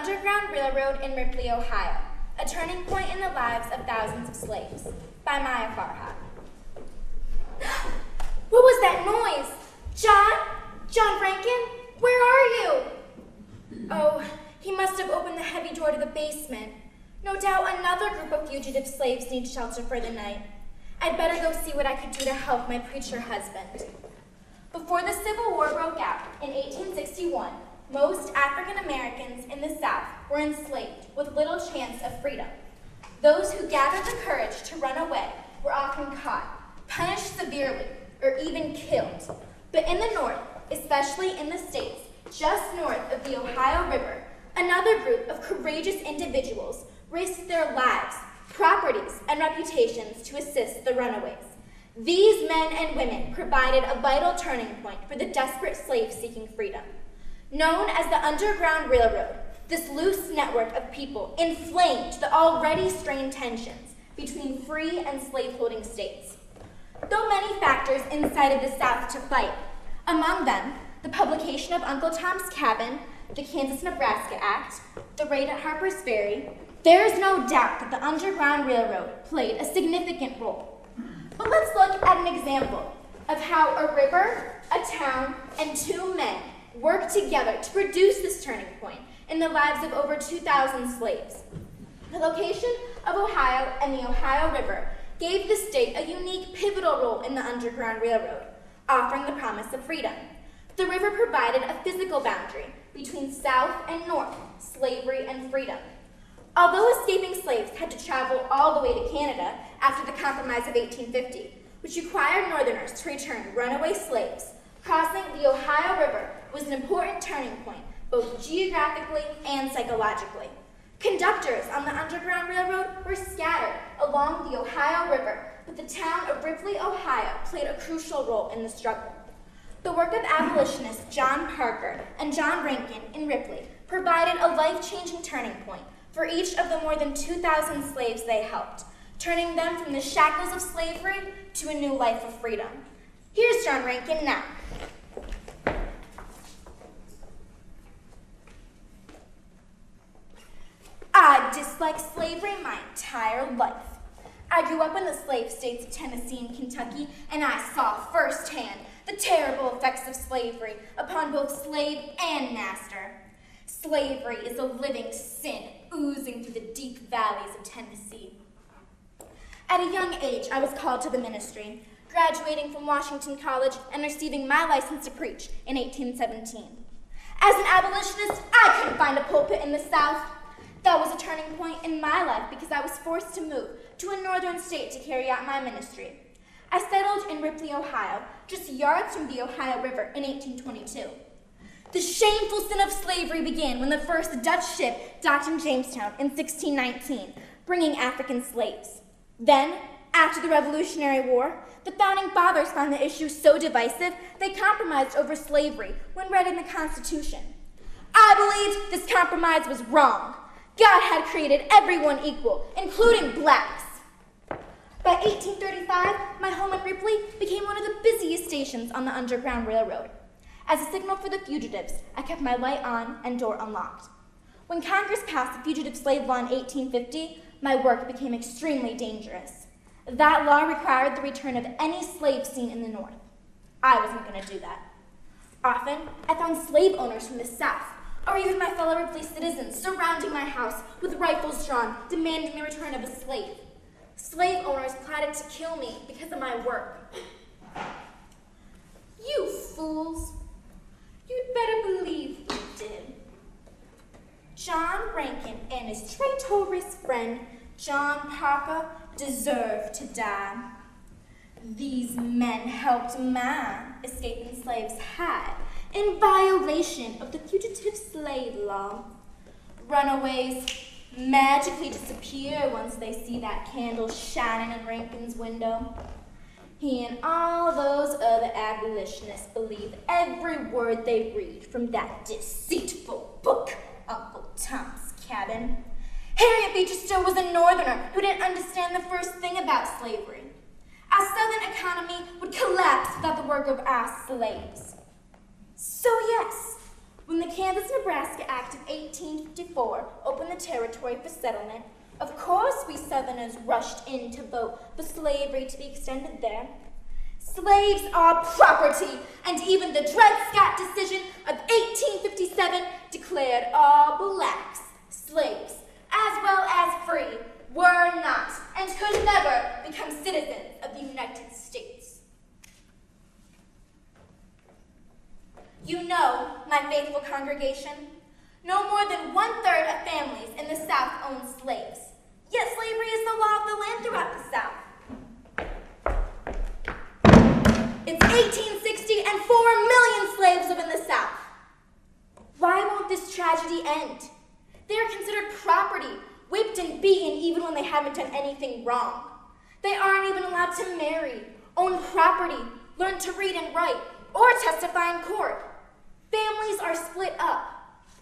Underground Railroad in Ripley, Ohio, a turning point in the lives of thousands of slaves, by Maya Farhat. What was that noise? John Rankin, where are you? Oh, he must have opened the heavy door to the basement. No doubt another group of fugitive slaves need shelter for the night. I'd better go see what I could do to help my preacher husband. Before the Civil War broke out in 1861, most African Americans in the South were enslaved with little chance of freedom. Those who gathered the courage to run away were often caught, punished severely, or even killed. But in the North, especially in the states just north of the Ohio River, another group of courageous individuals risked their lives, properties, and reputations to assist the runaways. These men and women provided a vital turning point for the desperate slaves seeking freedom. Known as the Underground Railroad, this loose network of people inflamed the already strained tensions between free and slaveholding states. Though many factors incited the South to fight, among them the publication of Uncle Tom's Cabin, the Kansas-Nebraska Act, the raid at Harper's Ferry, there is no doubt that the Underground Railroad played a significant role. But let's look at an example of how a river, a town, and two men worked together to produce this turning point in the lives of over 2,000 slaves. The location of Ohio and the Ohio River gave the state a unique pivotal role in the Underground Railroad, offering the promise of freedom. The river provided a physical boundary between South and North, slavery and freedom. Although escaping slaves had to travel all the way to Canada after the Compromise of 1850, which required Northerners to return runaway slaves, crossing the Ohio River was an important turning point, both geographically and psychologically. Conductors on the Underground Railroad were scattered along the Ohio River, but the town of Ripley, Ohio played a crucial role in the struggle. The work of abolitionists John Parker and John Rankin in Ripley provided a life-changing turning point for each of the more than 2,000 slaves they helped, turning them from the shackles of slavery to a new life of freedom. Here's John Rankin now. I disliked slavery my entire life. I grew up in the slave states of Tennessee and Kentucky, and I saw firsthand the terrible effects of slavery upon both slave and master. Slavery is a living sin oozing through the deep valleys of Tennessee. At a young age, I was called to the ministry, graduating from Washington College and receiving my license to preach in 1817. As an abolitionist, I couldn't find a pulpit in the South. That was a turning point in my life because I was forced to move to a northern state to carry out my ministry. I settled in Ripley, Ohio, just yards from the Ohio River in 1822. The shameful sin of slavery began when the first Dutch ship docked in Jamestown in 1619, bringing African slaves. Then, after the Revolutionary War, the Founding Fathers found the issue so divisive they compromised over slavery when writing the Constitution. I believed this compromise was wrong. God had created everyone equal, including blacks. By 1835, my home in Ripley became one of the busiest stations on the Underground Railroad. As a signal for the fugitives, I kept my light on and door unlocked. When Congress passed the Fugitive Slave Law in 1850, my work became extremely dangerous. That law required the return of any slave seen in the North. I wasn't going to do that. Often, I found slave owners from the South, or even my fellow Ripley citizens surrounding my house with rifles drawn, demanding the return of a slave. Slave owners plotted to kill me because of my work. You fools. You'd better believe you did. John Rankin and his traitorous friend, John Parker, deserve to die. These men helped my escaping slaves hide in violation of the Fugitive Slave Law. Runaways magically disappear once they see that candle shining in Rankin's window. He and all those other abolitionists believe every word they read from that deceitful book, Uncle Tom's Cabin. Harriet Beecher Stowe was a Northerner who didn't understand the first thing about slavery. Our Southern economy would collapse without the work of our slaves. So yes, When the Kansas-Nebraska Act of 1854 opened the territory for settlement, of course we Southerners rushed in to vote for slavery to be extended there. Slaves are property, and even the Dred Scott decision of 1857 declared all blacks slaves, as well as free, were not, and could never become citizens of the United States. You know, my faithful congregation, no more than 1/3 of families in the South own slaves, yet slavery is the law of the land throughout the South. It's 1860 and 4 million slaves live in the South. Why won't this tragedy end? They are considered property, whipped and beaten even when they haven't done anything wrong. They aren't even allowed to marry, own property, learn to read and write, or testify in court. Families are split up.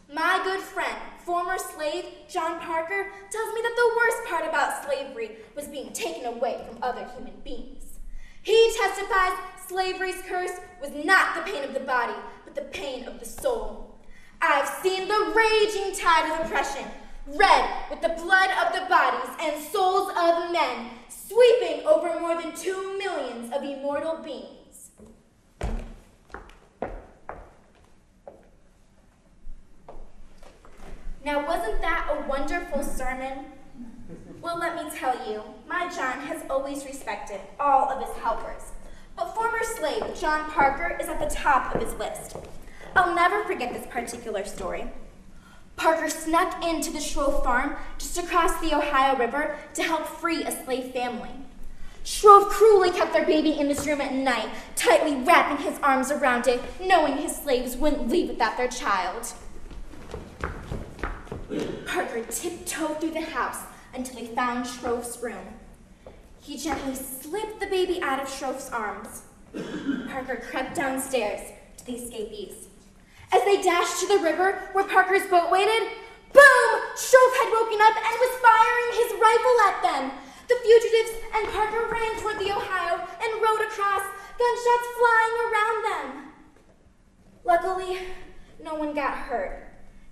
My good friend, former slave John Parker, tells me that the worst part about slavery was being taken away from other human beings. He testifies slavery's curse was not the pain of the body, but the pain of the soul. I've seen the raging tide of oppression, red with the blood of the bodies and souls of men, sweeping over more than 2 millions of immortal beings. Now, wasn't that a wonderful sermon? Well, let me tell you, my John has always respected all of his helpers, but former slave John Parker is at the top of his list. I'll never forget this particular story. Parker snuck into the Shrove farm just across the Ohio River to help free a slave family. Shrove cruelly kept their baby in his room at night, tightly wrapping his arms around it, knowing his slaves wouldn't leave without their child. Parker tiptoed through the house until he found Shrove's room. He gently slipped the baby out of Shrove's arms. Parker crept downstairs to the escapees. As they dashed to the river where Parker's boat waited, boom! Shrove had woken up and was firing his rifle at them. The fugitives and Parker ran toward the Ohio and rowed across, gunshots flying around them. Luckily, no one got hurt.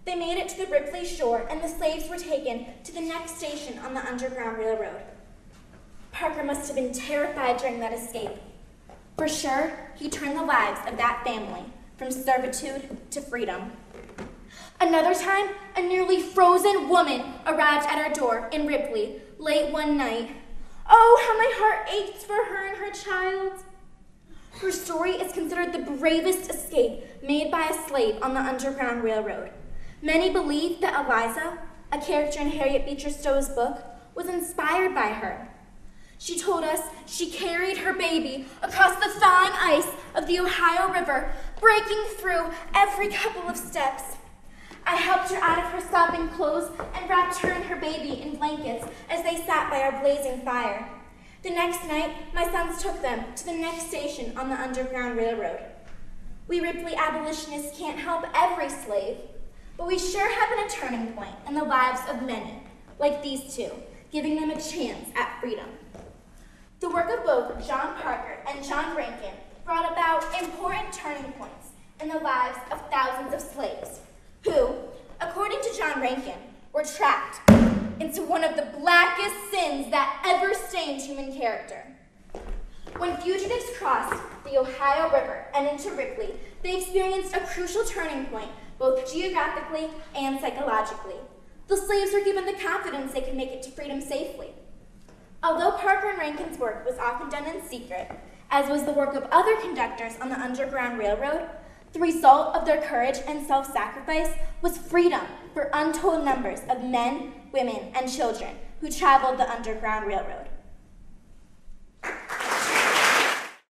They made it to the Ripley shore, and the slaves were taken to the next station on the Underground Railroad. Parker must have been terrified during that escape. For sure, he turned the lives of that family from servitude to freedom. Another time, a nearly frozen woman arrived at our door in Ripley late one night. Oh, how my heart ached for her and her child. Her story is considered the bravest escape made by a slave on the Underground Railroad. Many believe that Eliza, a character in Harriet Beecher Stowe's book, was inspired by her. She told us she carried her baby across the thawing ice of the Ohio River, breaking through every couple of steps. I helped her out of her sopping clothes and wrapped her and her baby in blankets as they sat by our blazing fire. The next night, my sons took them to the next station on the Underground Railroad. We Ripley abolitionists can't help every slave, but we sure have been a turning point in the lives of many, like these two, giving them a chance at freedom. The work of both John Parker and John Rankin brought about important turning points in the lives of thousands of slaves who, according to John Rankin, were trapped into one of the blackest sins that ever stained human character. When fugitives crossed the Ohio River and into Ripley, they experienced a crucial turning point both geographically and psychologically. The slaves were given the confidence they could make it to freedom safely. Although Parker and Rankin's work was often done in secret, as was the work of other conductors on the Underground Railroad, the result of their courage and self-sacrifice was freedom for untold numbers of men, women, and children who traveled the Underground Railroad.